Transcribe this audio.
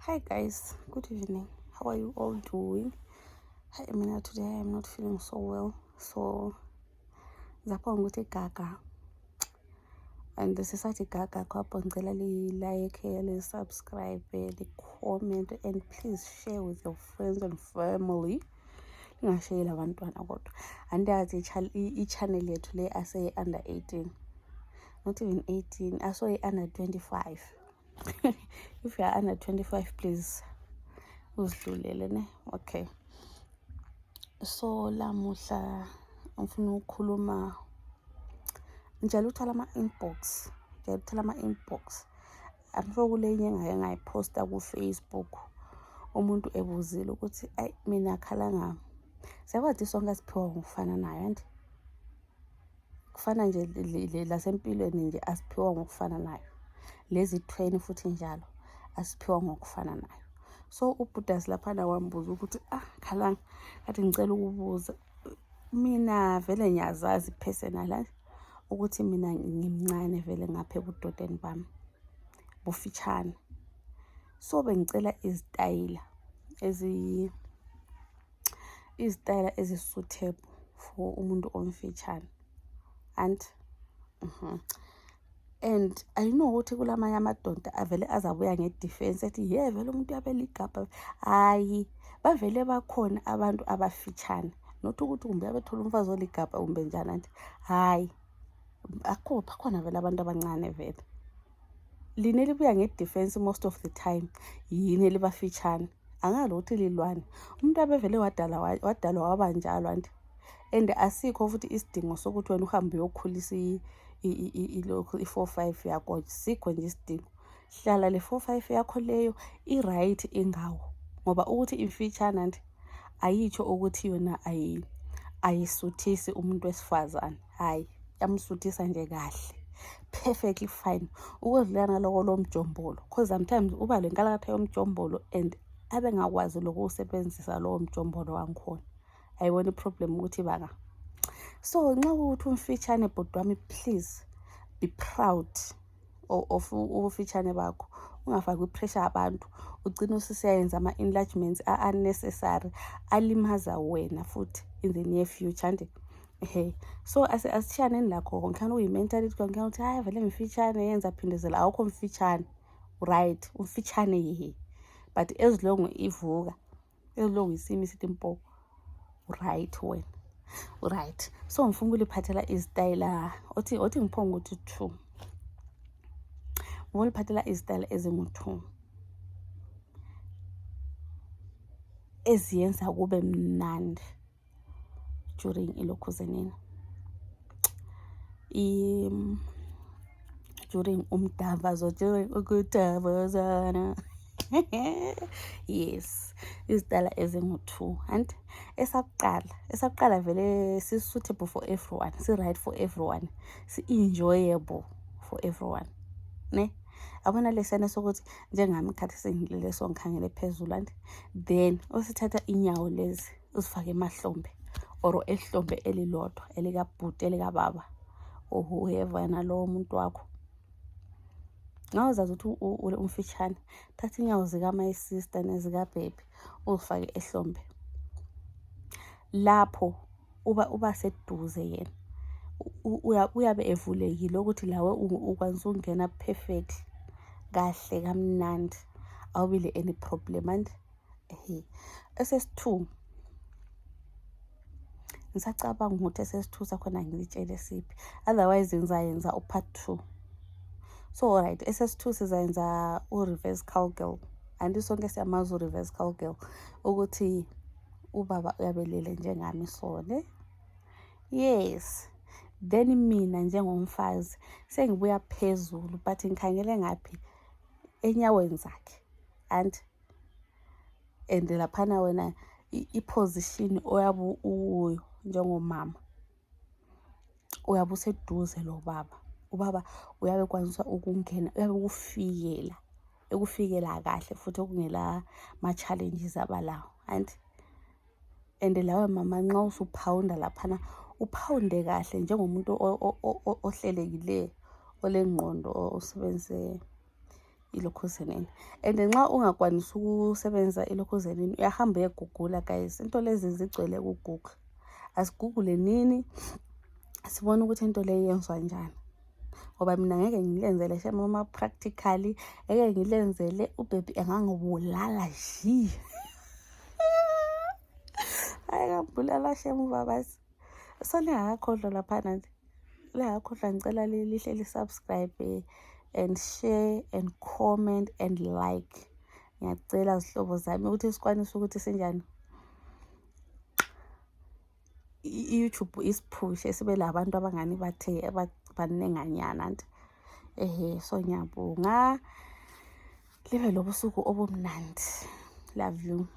Hi guys, good evening. How are you all doing? Hi Emina, today I am not feeling so well. So zapha ukuthi gaga. And this is such a gaga kwapho ngicela like, subscribe, comment, and please share with your friends and family. Ngashayela abantwana kodwa. Andazi i-channel yethu le ase under 18. Not even 18. I saw it under 25. If you are under 25, please uzidlulele ne. Okay. So lamuhla ngifuna ukukhuluma njalo uthala ama-inbox. I'm sure kule nyanga ngayiposta ku Facebook. Umuntu ebuzile ukuthi ayi mina khala ngami. Sekwathi sonke siphiwa ngokufana nayo and kufana nje lasempilweni nje asiphiwa ngokufana nayo. Lezi train futhi njalo asiphiwa ngokufana nayo. So ubhudas laphana wambuza ukuthi khalanga kathi ngicela ukubuza mina vele ngiyazazi personal ukuthi mina ngimncane vele ngapha ebudodeni bami bufitshane. So bengicela izitayela ezisuitable for umuntu omfitshane and I know ukuthi kulamanye amadonda avele azabuya ngedefense ethi vele umuntu uyabela igabha. Hayi bavele bakhona abantu abafitshane not ukuthi kumbe abethola umfazi oligabha kumbe njani anti hayi akho bakhona vele abantu abancane vele line libuya ngedefense most of the time yini libafitshane angalo ukuthi lilwane umuntu abevele wadalwa wabanjalo anti and asikho futhi isidingo sokuthi wena uhambe uyokhulisa ilokhu i45 yakho sikho nje isidingo hlala le45 yakho leyo i-right ingawo ngoba ukuthi imfitshane anti ayitsho ukuthi yona ayisuthisi umuntu wesifazane hayi yamsuthisa nje kahle perfectly fine ukudlana lokho lomjombolo because sometimes uba lenkalakatha yomjombolo and abe ngakwazi lokusebenzisa lowo mjombolo wangikhona ayibona iproblem ukuthi baka. So nxa ukuthi umfitshane bhuti wami please be proud of ubufitshane bakho ungafaki ipressure abantu ugcina usisenza ama-enlargements unnecessary alimaza wena futhi in the near future and so asishaneni lakho konke uyi-mentality konke ukuthi hayi vele mfitshane yenza phindezela awukho mfitshane right umfitshane but as long ivuka as long isimi sithi mpo right wena right. So ngifuna ukuliphathela izitayela othi ngiphonga ukuthi 2 ngoliphathela izitayela ezingu-2 eziyenza kube mnandi during ilokhuzenini during umdavazo during ukudavazana. Yes, izitayela ezingu-2 and esaqala vele si-suitable for everyone, si-right for everyone, si-enjoyable for everyone ne abona lesana sokuthi njengami ikhathi sengilele songikhangele phezulu and then usithatha inyawo lezi uzifake emahlombe or ehlombe elilodwa elikabhuti elikababa or whoever nalowo muntu wakho ngawazazi ukuthi umfitshane thatha inyawo zika-my sister nezika-baby uzifake ehlombe lapho uba seduze yena uyabe evulekile ukuthi lawe ukwanisa ukungena perfect kahle kamnandi awubile any problem and SS2 ngisacabanga ukuthi SS2 sakhona ngilitshele siphi otherwise ngizayenza upart 2. So right SS2 sizayenza u-reverse cowgirl and sonke siyamazi u-reverse cowgirl ukuthi ubaba uyabelele njengami sone. Yes, then mina njengomfazi sengibuya phezulu but ngikhangele ngaphi enyaweni zakhe and laphana wena i-position oyabu uyo njengomama uyabe useduze lo baba ubaba uyabe kwanisa ukungena uyabe ukufikela kahle futhi okungela ma-challenges abalawo and lawe mama nxa usuphawunda laphana uphawunde kahle njengomuntu ohlelekile olengqondo osebenzise ilokhuzenini. And nxa ungakwanisi ukusebenzisa ilokhuzenini uyahamba uyegugula guys. Into lezi zigcwele ku-Google. Asigugule nini sibone ukuthi into leyo yenziwa njani. Ngoba mina ngeke ngilenzele shem ama-practically, ngeke ngilenzele ubhebi engangibulala nje. Hayi ngambulala shem ubabasi. So lingakakhohlwa laphana nje. Lingakakhohlwa ngicela lihle li-subscribe and share and comment and like. Ngiyacela zihlobo zami ukuthi sikwanise ukuthi senjani. YouTube isiphushe sibe labantu abangani bathe abanenganyana nje. So ngiyabonga. Libe lobusuku obumnandi. Love you.